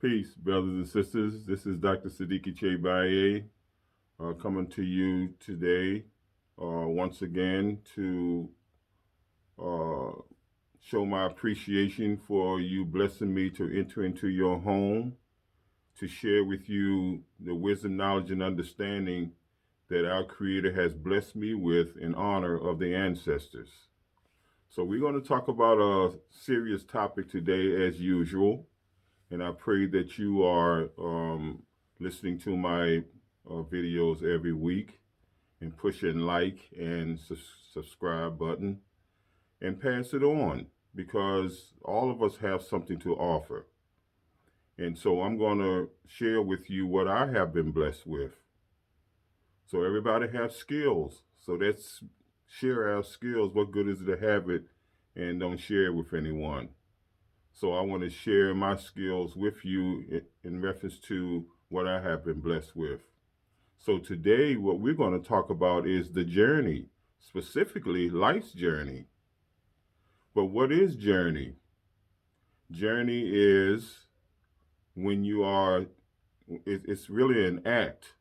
Peace, brothers and sisters. This is Dr. Sadiki Baye coming to you today once again to uh, show my appreciation for you blessing me to enter into your home, to share with you the wisdom, knowledge, and understanding that our Creator has blessed me with in honor of the ancestors. So, we're going to talk about a serious topic today, as usual. And I pray that you are listening to my videos every week and pushing like and subscribe button and pass it on because all of us have something to offer. And so I'm going to share with you what I have been blessed with. So everybody has skills. So let's share our skills. What good is it to have it and don't share it with anyone? So I want to share my skills with you in reference to what I have been blessed with. So today, what we're going to talk about is the journey, specifically life's journey. But what is journey? Journey is when you are, it's really an act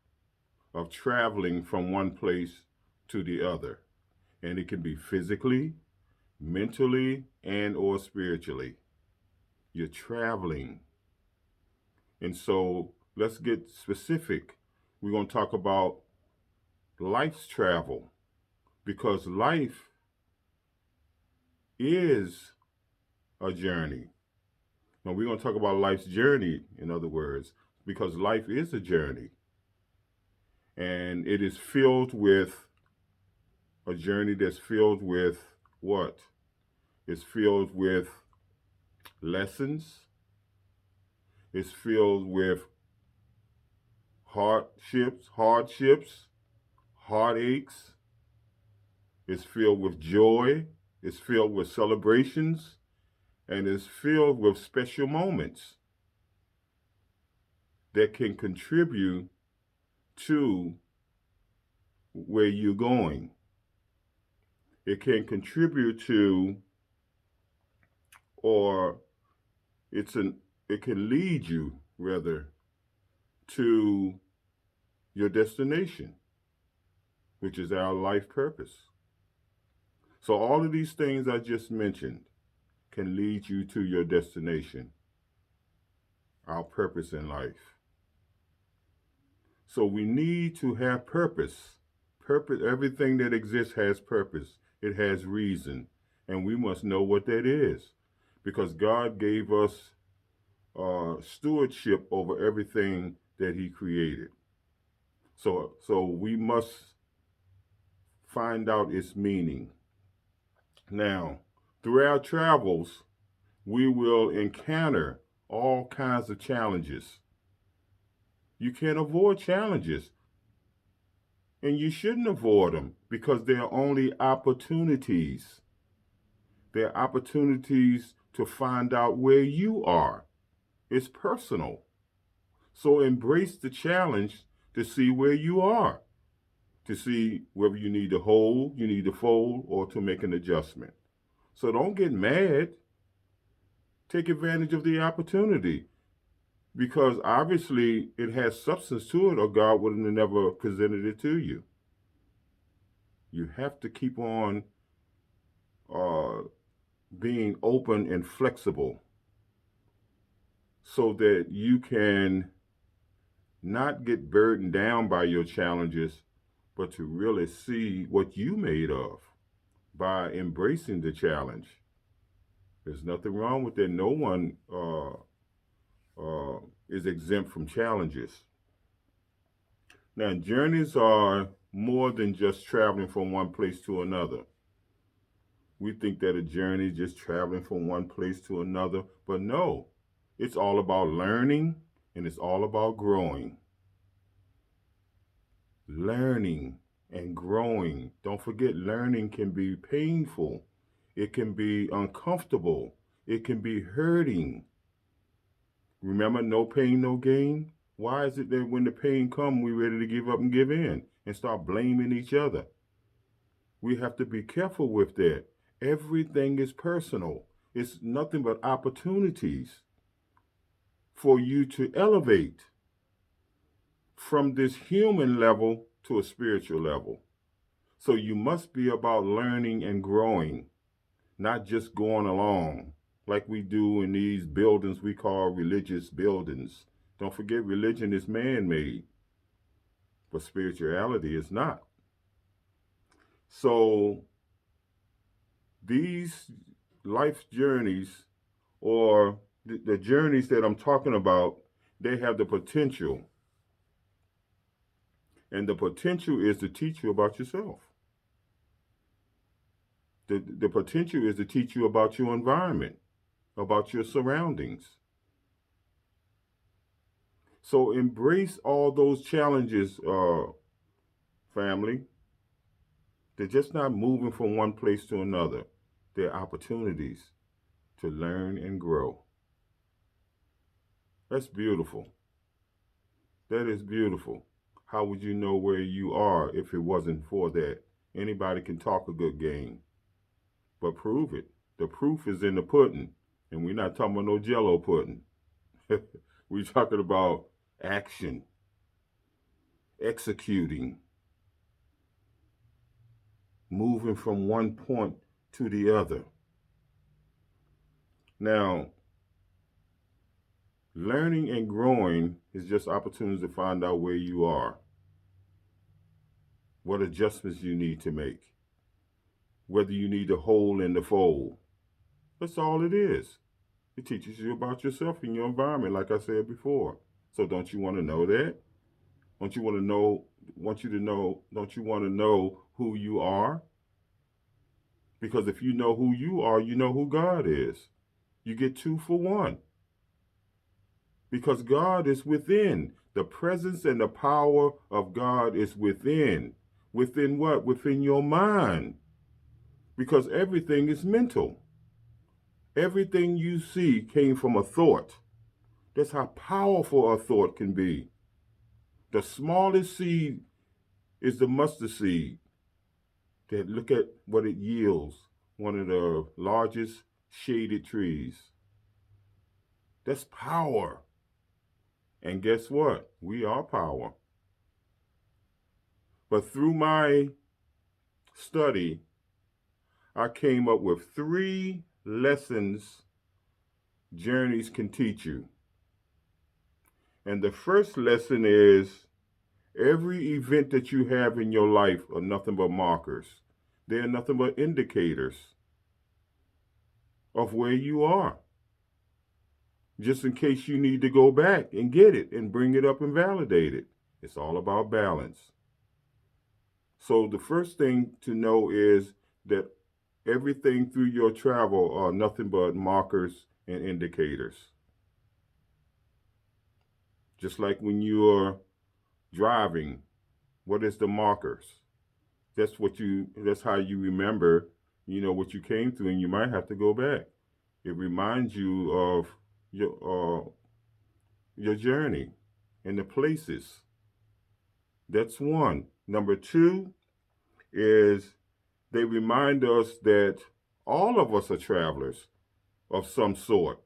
of traveling from one place to the other. And it can be physically, mentally, and or spiritually. You're traveling. And so let's get specific. We're going to talk about life's travel because life is a journey. Now, we're going to talk about life's journey, in other words, because life is a journey. And it is filled with a journey that's filled with what? It's filled with lessons. It's filled with hardships, heartaches. It's filled with joy. It's filled with celebrations. And it's filled with special moments that can contribute to where you're going. It can contribute to, or it can lead you rather to your destination, which is our life purpose. So all of these things I just mentioned can lead you to your destination, our purpose in life. So we need to have purpose. Purpose, everything that exists has purpose. It has reason. And we must know what that is. Because God gave us stewardship over everything that He created. So we must find out its meaning. Now, through our travels, we will encounter all kinds of challenges. You can't avoid challenges. And you shouldn't avoid them because they're only opportunities. They're opportunities to find out where you are. It's personal. So embrace the challenge to see where you are, to see whether you need to hold, you need to fold, or to make an adjustment. So don't get mad. Take advantage of the opportunity because obviously it has substance to it or God wouldn't have never presented it to you. You have to keep on being open and flexible so that you can not get burdened down by your challenges, but to really see what you made of by embracing the challenge. There's nothing wrong with that. No one is exempt from challenges. Now, journeys are more than just traveling from one place to another. We think that a journey is just traveling from one place to another, but no, it's all about learning and it's all about growing. Learning and growing. Don't forget, learning can be painful. It can be uncomfortable. It can be hurting. Remember, no pain, no gain? Why is it that when the pain comes, we're ready to give up and give in and start blaming each other? We have to be careful with that. Everything is personal. It's nothing but opportunities for you to elevate from this human level to a spiritual level. So you must be about learning and growing, not just going along like we do in these buildings we call religious buildings. Don't forget, religion is man made, but spirituality is not. So these life journeys, or the journeys that I'm talking about, they have the potential. And the potential is to teach you about yourself. The potential is to teach you about your environment, about your surroundings. So embrace all those challenges, family. They're just not moving from one place to another. They're opportunities to learn and grow. That's beautiful. That is beautiful. How would you know where you are if it wasn't for that? Anybody can talk a good game, but prove it. The proof is in the pudding. And we're not talking about no jello pudding. We're talking about action, executing, moving from one point to the other. Now, learning and growing is just opportunities to find out where you are, what adjustments you need to make, whether you need a hole in the fold. That's all it is. It teaches you about yourself and your environment, like I said before. So don't you want to know that? Don't you want to know, don't you want to know who you are? Because if you know who you are, you know who God is. You get 2 for 1. Because God is within. The presence and the power of God is within. Within what? Within your mind. Because everything is mental. Everything you see came from a thought. That's how powerful a thought can be. The smallest seed is the mustard seed. That look at what it yields. One of the largest shaded trees. That's power. And guess what? We are power. But through my study, I came up with 3 lessons journeys can teach you. And the first lesson is every event that you have in your life are nothing but markers. They're nothing but indicators of where you are. Just in case you need to go back and get it and bring it up and validate it. It's all about balance. So the first thing to know is that everything through your travel are nothing but markers and indicators. Just like when you're driving, what is the markers? That's how you remember, what you came through, and you might have to go back. It reminds you of your journey and the places. That's one. Number 2 is they remind us that all of us are travelers of some sort.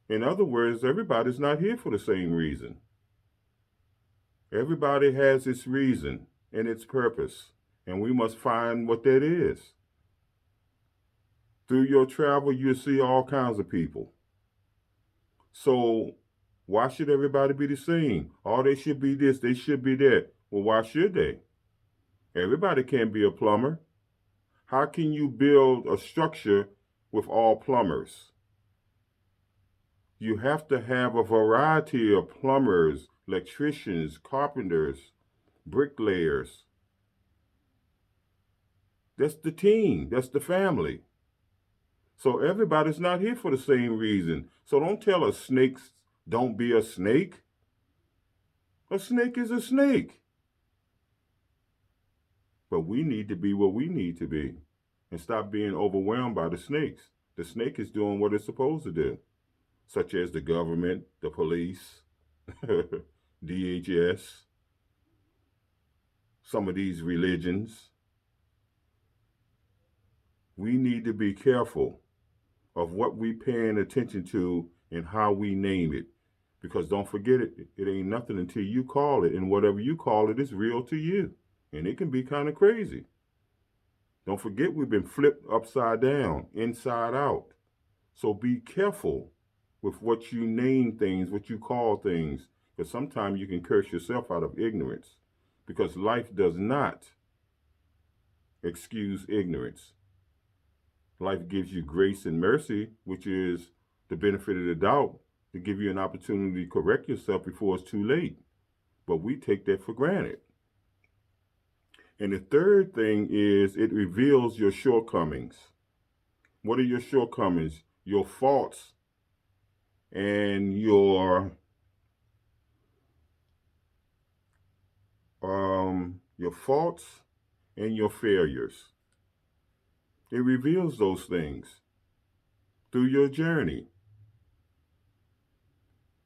In other words, everybody's not here for the same reason. Everybody has its reason and its purpose, and we must find what that is. Through your travel, you'll see all kinds of people. So why should everybody be the same? Oh, they should be this, they should be that. Well, why should they? Everybody can't be a plumber. How can you build a structure with all plumbers? You have to have a variety of plumbers, electricians, carpenters, bricklayers. That's the team. That's the family. So everybody's not here for the same reason. So don't tell us snakes don't be a snake. A snake is a snake. But we need to be what we need to be and stop being overwhelmed by the snakes. The snake is doing what it's supposed to do, such as the government, the police, DHS, some of these religions. We need to be careful of what we're paying attention to and how we name it. Because don't forget it ain't nothing until you call it. And whatever you call it is real to you. And it can be kind of crazy. Don't forget we've been flipped upside down, inside out. So be careful with what you name things, what you call things. Because sometimes you can curse yourself out of ignorance. Because life does not excuse ignorance. Life gives you grace and mercy, which is the benefit of the doubt, to give you an opportunity to correct yourself before it's too late. But we take that for granted. And the third thing is it reveals your shortcomings. What are your shortcomings? Your faults and your faults and your failures. It reveals those things through your journey,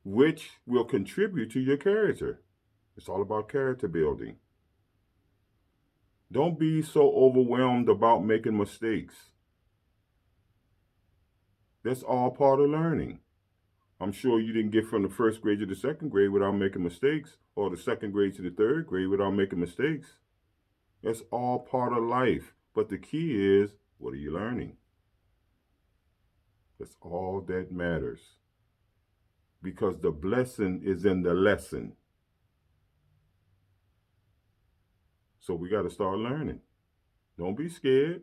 which will contribute to your character. It's all about character building. Don't be so overwhelmed about making mistakes. That's all part of learning. I'm sure you didn't get from the first grade to the second grade without making mistakes, or the second grade to the third grade without making mistakes. That's all part of life. But the key is, what are you learning? That's all that matters. Because the blessing is in the lesson. So we got to start learning. Don't be scared.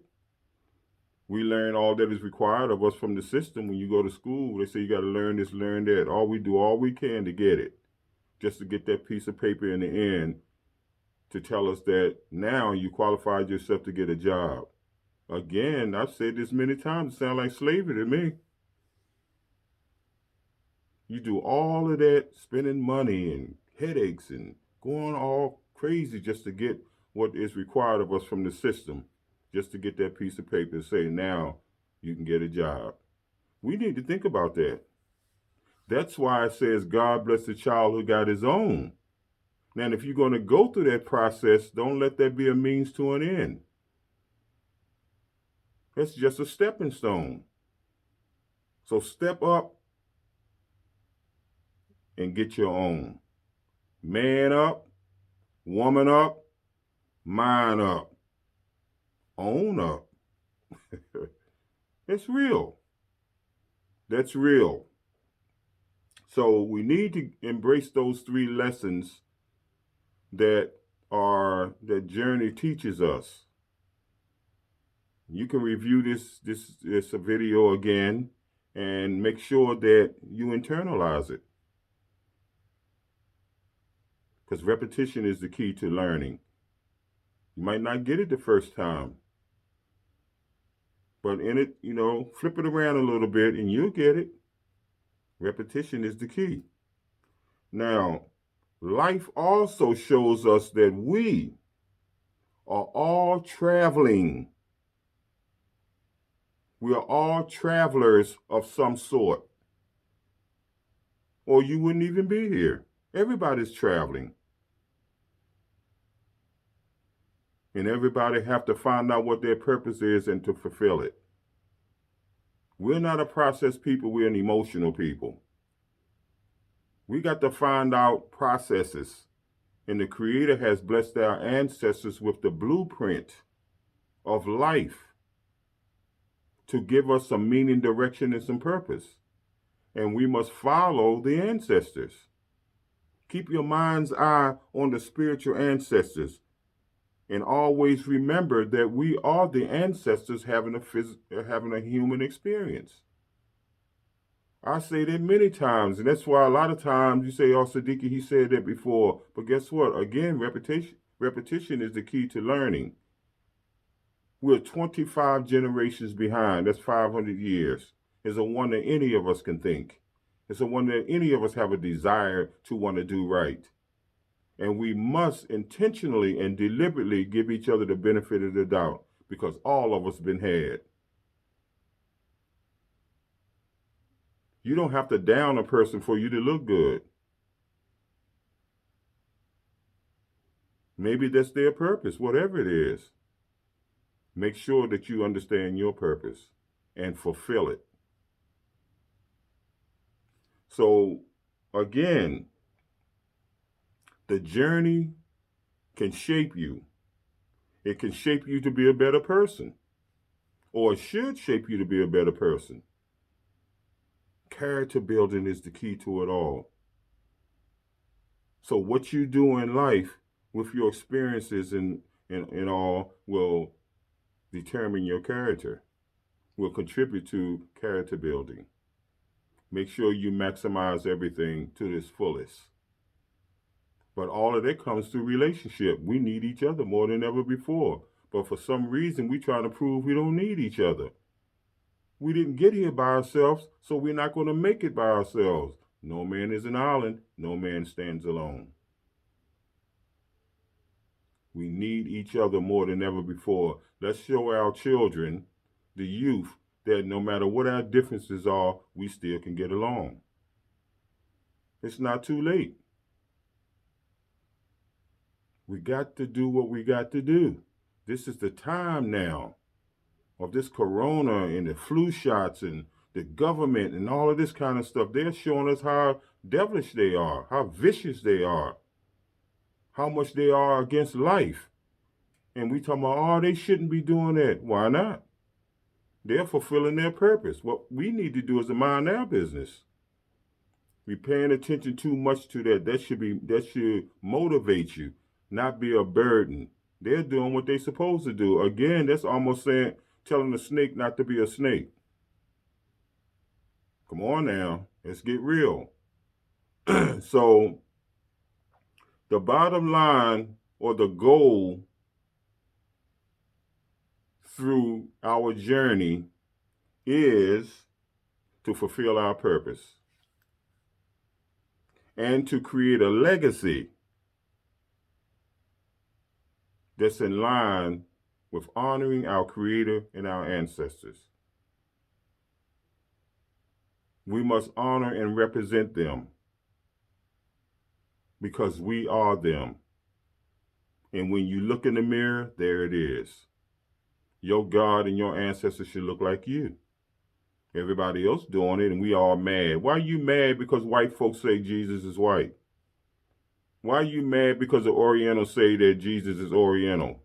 We learn all that is required of us from the system. When you go to school, they say you got to learn this, learn that. We do all we can to get it, just to get that piece of paper in the end to tell us that now you qualified yourself to get a job. Again, I've said this many times, it sounds like slavery to me. You do all of that, spending money and headaches and going all crazy just to get what is required of us from the system, just to get that piece of paper and say, now you can get a job. We need to think about that. That's why it says God bless the child who got his own. Now, if you're going to go through that process, don't let that be a means to an end. That's just a stepping stone. So step up and get your own. Man up, woman up, mind up, own up. It's real. That's real. So we need to embrace those three lessons that journey teaches us. You can review this video again and make sure that you internalize it. Because repetition is the key to learning. You might not get it the first time, but in it, flip it around a little bit and you'll get it. Repetition is the key. Now, life also shows us that we are all traveling. We are all travelers of some sort, or you wouldn't even be here. Everybody's traveling. And everybody have to find out what their purpose is and to fulfill it. We're not a process people, we're an emotional people. We got to find out processes. And the Creator has blessed our ancestors with the blueprint of life to give us some meaning, direction, and some purpose. And we must follow the ancestors. Keep your mind's eye on the spiritual ancestors. And always remember that we are the ancestors having a human experience. I say that many times, and that's why a lot of times you say, oh, Sadiki, he said that before. But guess what? Again, repetition is the key to learning. We're 25 generations behind. That's 500 years. It's a wonder any of us can think. It's a wonder any of us have a desire to want to do right. And we must intentionally and deliberately give each other the benefit of the doubt, because all of us been had. You don't have to down a person for you to look good. Maybe that's their purpose, whatever it is. Make sure that you understand your purpose and fulfill it. So, again, the journey can shape you. It can shape you to be a better person, or it should shape you to be a better person. Character building is the key to it all. So, what you do in life with your experiences and all will determine your character, will contribute to character building. Make sure you maximize everything to its fullest. But all of that comes through relationship. We need each other more than ever before. But for some reason, we try to prove we don't need each other. We didn't get here by ourselves, so we're not going to make it by ourselves. No man is an island. No man stands alone. We need each other more than ever before. Let's show our children, the youth, that no matter what our differences are, we still can get along. It's not too late. We got to do what we got to do. This is the time now of this corona and the flu shots and the government and all of this kind of stuff. They're showing us how devilish they are, how vicious they are, how much they are against life. And we talking about, oh, they shouldn't be doing that. Why not? They're fulfilling their purpose. What we need to do is to mind our business. We're paying attention too much to that. That should motivate you, not be a burden. They're doing what they're supposed to do. Again, that's almost telling a snake not to be a snake. Come on now, let's get real. So the bottom line, or the goal through our journey, is to fulfill our purpose and to create a legacy that's in line with honoring our Creator and our ancestors. We must honor and represent them because we are them. And when you look in the mirror, there it is. Your God and your ancestors should look like you. Everybody else doing it, and we all mad. Why are you mad because white folks say Jesus is white? Why are you mad because the Orientals say that Jesus is Oriental?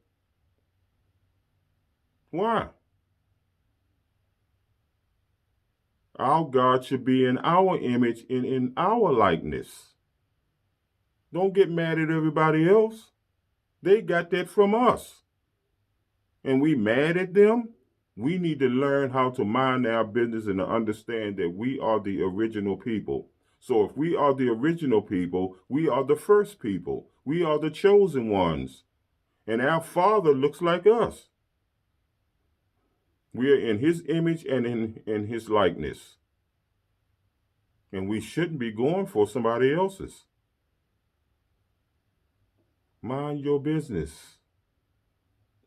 Why? Our God should be in our image and in our likeness. Don't get mad at everybody else. They got that from us. And we mad at them? We need to learn how to mind our business and to understand that we are the original people. So if we are the original people, we are the first people. We are the chosen ones. And our Father looks like us. We are in His image and in His likeness. And we shouldn't be going for somebody else's. Mind your business.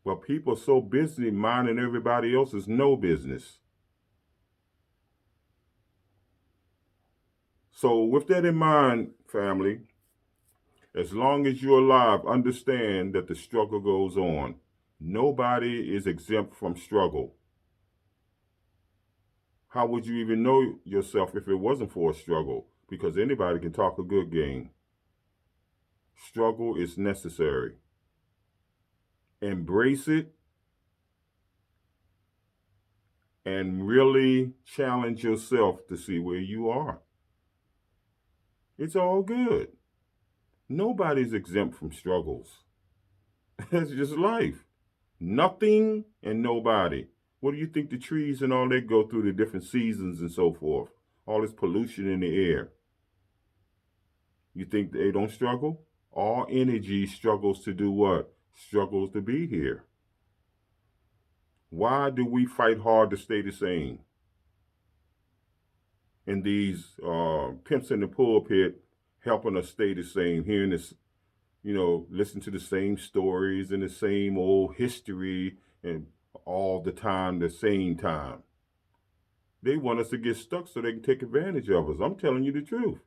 But people are so busy minding everybody else's no business. So with that in mind, family, as long as you're alive, understand that the struggle goes on. Nobody is exempt from struggle. How would you even know yourself if it wasn't for a struggle? Because anybody can talk a good game. Struggle is necessary. Embrace it and really challenge yourself to see where you are. It's all good. Nobody's exempt from struggles. That's just life. Nothing and nobody. What do you think the trees and all that go through the different seasons and so forth? All this pollution in the air. You think they don't struggle? All energy struggles to do what? Struggles to be here. Why do we fight hard to stay the same? And these pimps in the pulpit helping us stay the same, hearing this, listen to the same stories and the same old history and all the time, the same time. They want us to get stuck so they can take advantage of us. I'm telling you the truth.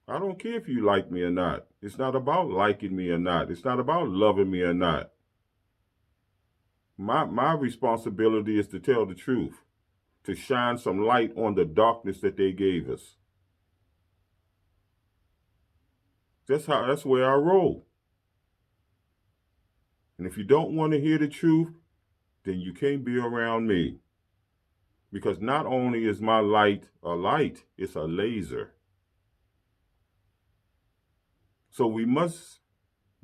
I don't care if you like me or not. It's not about liking me or not. It's not about loving me or not. My responsibility is to tell the truth, to shine some light on the darkness that they gave us. That's where I roll. And if you don't want to hear the truth, then you can't be around me. Because not only is my light a light, it's a laser. So we must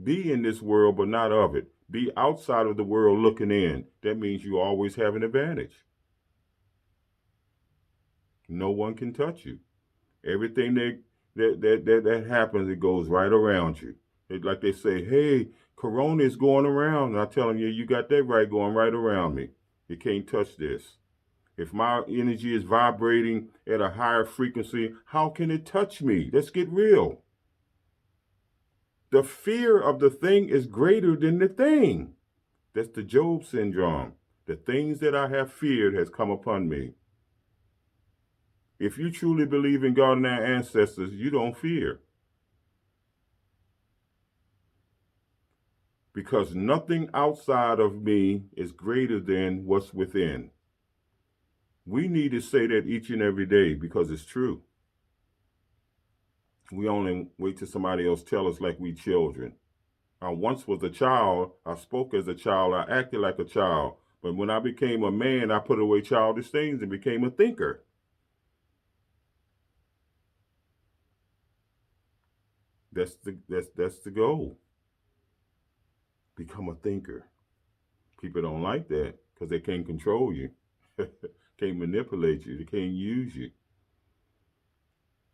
be in this world, but not of it. Be outside of the world looking in. That means you always have an advantage. No one can touch you. Everything that happens, it goes right around you. Like they say, hey, Corona is going around. And I tell them, yeah, you got that right, going right around me. You can't touch this. If my energy is vibrating at a higher frequency, how can it touch me? Let's get real. The fear of the thing is greater than the thing. That's the Job syndrome. The things that I have feared has come upon me. If you truly believe in God and our ancestors, you don't fear. Because nothing outside of me is greater than what's within. We need to say that each and every day because it's true. We only wait till somebody else tell us like we children. I once was a child. I spoke as a child. I acted like a child. But when I became a man, I put away childish things and became a thinker. That's the goal. Become a thinker. People don't like that because they can't control you, can't manipulate you, they can't use you.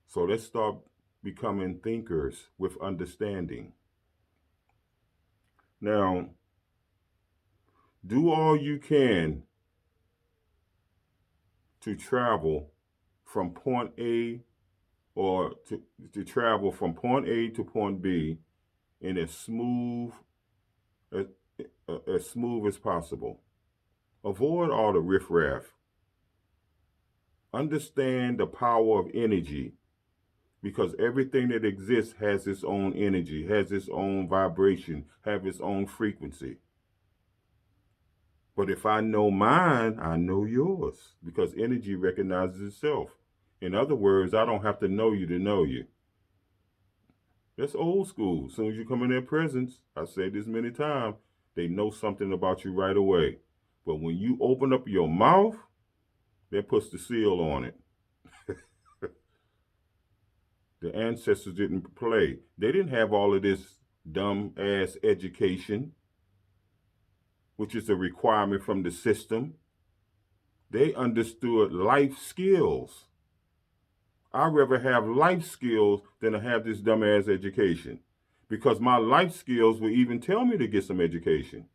So let's start becoming thinkers with understanding. Now, do all you can to travel from point A or to travel from point A to point B in as, as smooth as possible. Avoid all the riffraff. Understand the power of energy because everything that exists has its own energy, has its own vibration, have its own frequency. But if I know mine, I know yours because energy recognizes itself. In other words, I don't have to know you to know you. That's old school. As soon as you come in their presence, I said this many times, they know something about you right away. But when you open up your mouth, that puts the seal on it. The ancestors didn't play. They didn't have all of this dumb ass education, which is a requirement from the system. They understood life skills. I'd rather have life skills than to have this dumb ass education because my life skills will even tell me to get some education.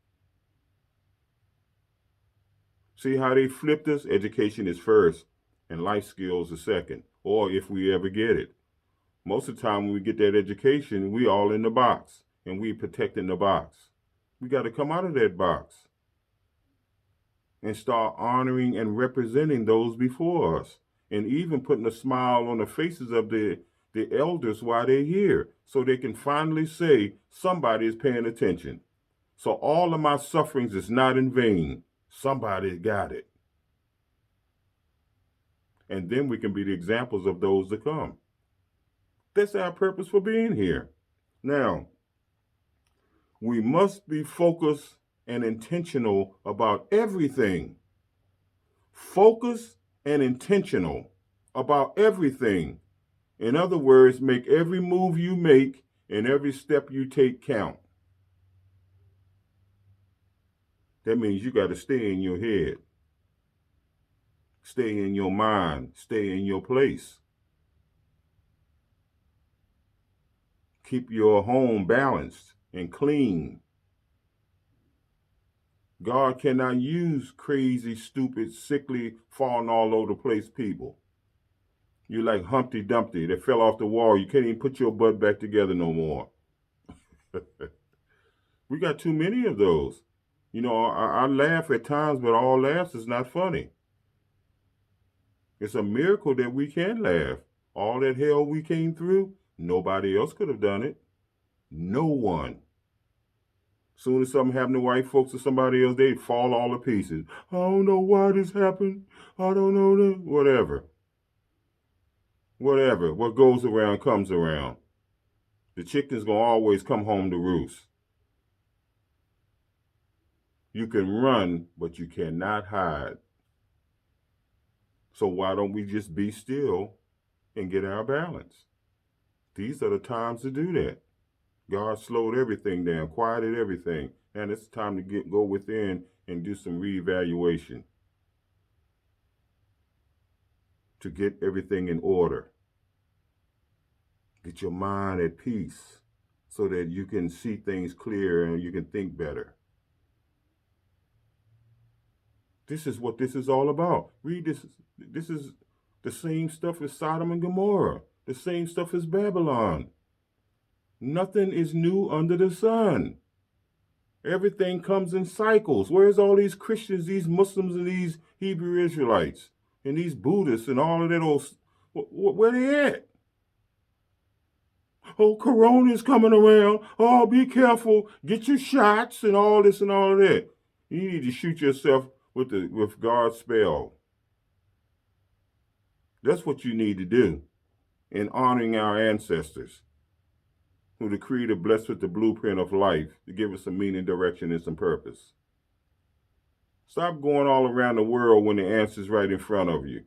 See how they flipped us? Education is first and life skills is second, or if we ever get it. Most of the time when we get that education, we all in the box and we protecting the box. We got to come out of that box and start honoring and representing those before us and even putting a smile on the faces of the elders while they're here so they can finally say somebody is paying attention. So all of my sufferings is not in vain. Somebody got it. And then we can be the examples of those to come. That's our purpose for being here. Now, we must be focused and intentional about everything. Focused and intentional about everything. In other words, make every move you make and every step you take count. That means you got to stay in your head, stay in your mind, stay in your place. Keep your home balanced and clean. God cannot use crazy, stupid, sickly, falling all over the place people. You're like Humpty Dumpty that fell off the wall. You can't even put your butt back together no more. We got too many of those. You know, I laugh at times, but all laughs is not funny. It's a miracle that we can laugh. All that hell we came through, nobody else could have done it. No one. Soon as something happened to white folks or somebody else, they'd fall all to pieces. I don't know why this happened. I don't know that. Whatever. What goes around comes around. The chicken's going to always come home to roost. You can run, but you cannot hide. So why don't we just be still and get our balance? These are the times to do that. God slowed everything down, quieted everything. And it's time to go within and do some reevaluation to get everything in order. Get your mind at peace so that you can see things clear and you can think better. This is what this is all about. Read this. This is the same stuff as Sodom and Gomorrah, the same stuff as Babylon. Nothing is new under the sun. Everything comes in cycles. Where's all these Christians, these Muslims, and these Hebrew Israelites, and these Buddhists, and all of that old, where they at? Oh, Corona's coming around. Oh, be careful. Get your shots and all this and all of that. You need to shoot yourself with God's spell. That's what you need to do in honoring our ancestors, who the Creator blessed with the blueprint of life to give us some meaning, direction, and some purpose. Stop going all around the world when the answer's right in front of you.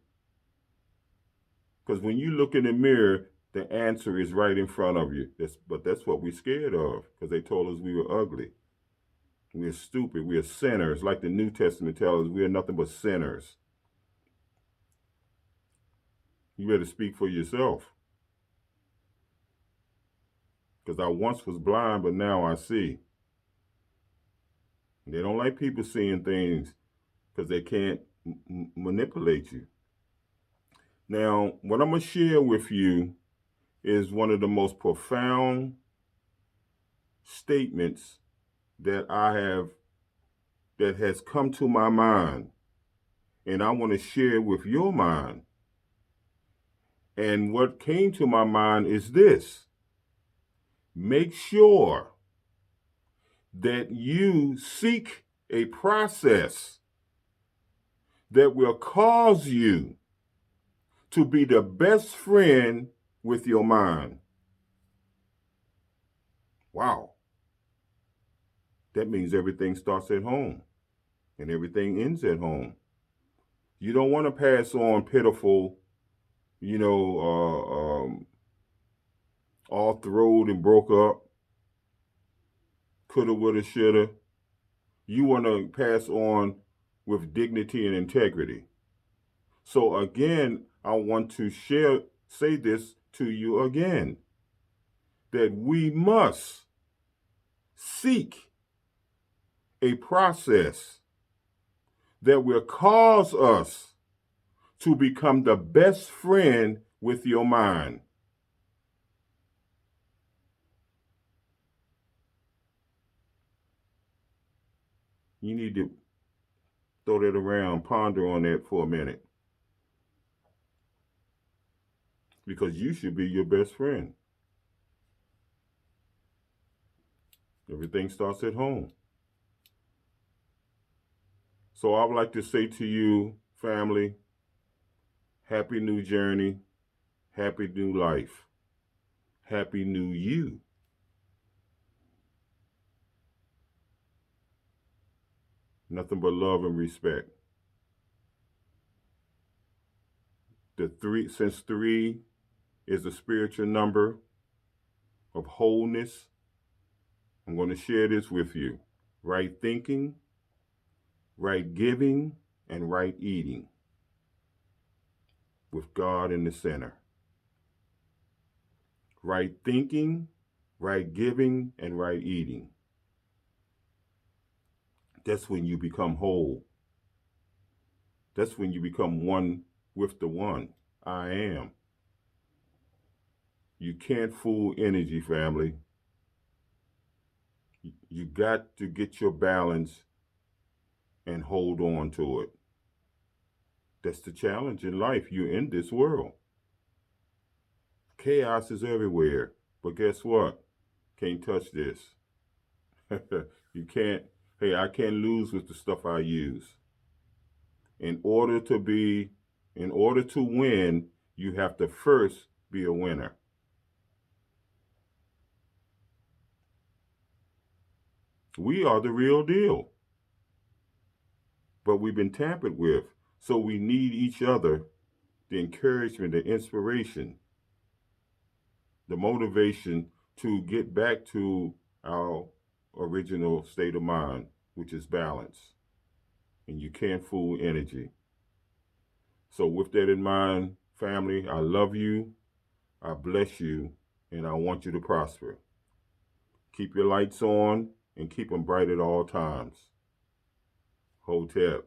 Because when you look in the mirror, the answer is right in front of you. But that's what we're scared of, because they told us we were ugly. We're stupid. We're sinners. Like the New Testament tells us, we are nothing but sinners. You better speak for yourself. Because I once was blind, but now I see. They don't like people seeing things because they can't manipulate you. Now, what I'm going to share with you is one of the most profound statements that has come to my mind. And I want to share with your mind. And what came to my mind is this: make sure that you seek a process that will cause you to be the best friend with your mind. Wow. That means everything starts at home and everything ends at home. You don't want to pass on pitiful, all throwed and broke up, coulda, woulda, shoulda. You want to pass on with dignity and integrity. So again, I want to say this to you again, that we must seek a process that will cause us to become the best friend with your mind. You need to throw that around, ponder on that for a minute. Because you should be your best friend. Everything starts at home. So I would like to say to you, family, happy new journey, happy new life, happy new you. Nothing but love and respect. Since 3 is a spiritual number of wholeness, I'm going to share this with you. Right thinking, right giving, and right eating, with God in the center. Right thinking, right giving, and right eating. That's when you become whole. That's when you become one with the one. I am. You can't fool energy, family. You got to get your balance and hold on to it. That's the challenge in life. You're in this world. Chaos is everywhere. But guess what? Can't touch this. You can't. Hey, I can't lose with the stuff I use. In order to win, you have to first be a winner. We are the real deal, but we've been tampered with. So we need each other, the encouragement, the inspiration, the motivation to get back to our original state of mind, which is balance. And you can't fool energy. So, with that in mind, family, I love you, I bless you, and I want you to prosper. Keep your lights on and keep them bright at all times. Hotep.